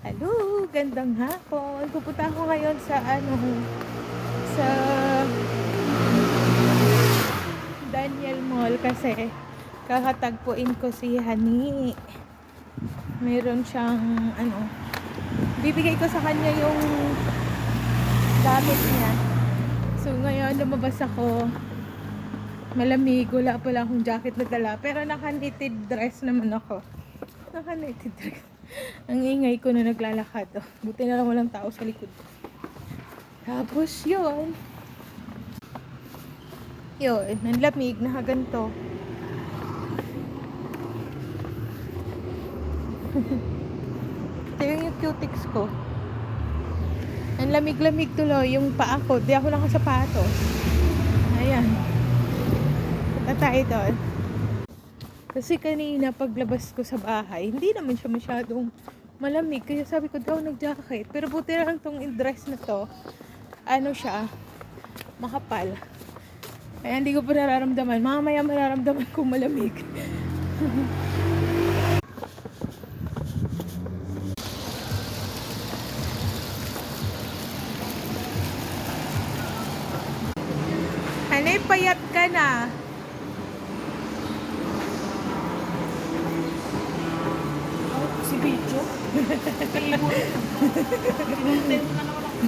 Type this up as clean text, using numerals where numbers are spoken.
Hello, gandang hapon. Pupunta ako ngayon sa sa Daniel Mall kasi kakatagpuin ko si Hani. Meron siyang bibigay ko sa kanya yung gamit niya. So ngayon lumabas ako. Malamig, wala pala akong jacket na dala, pero naka-knitted dress naman ako. Naka-knitted dress. Ang ingay ko na naglalakad. Oh, buti na lang walang tao sa likod. Tapos yun, ang lamig, nakaganto. Ito yung cutics ko. Ang lamig-lamig tuloy yung paa ko. Di ako nakasapatos. Ayan. Punta tayo doon. Kasi kanina paglabas ko sa bahay, hindi naman siya masyadong malamig. Kaya sabi ko daw nag-jacket. Pero buti na lang tong dress na to. Siya, makapal. Kaya hindi ko pa nararamdaman. Mamaya mararamdaman kong malamig. Hanay, payat ka na. Si Bicho? Favorite. Pinuntin mo na naman ako.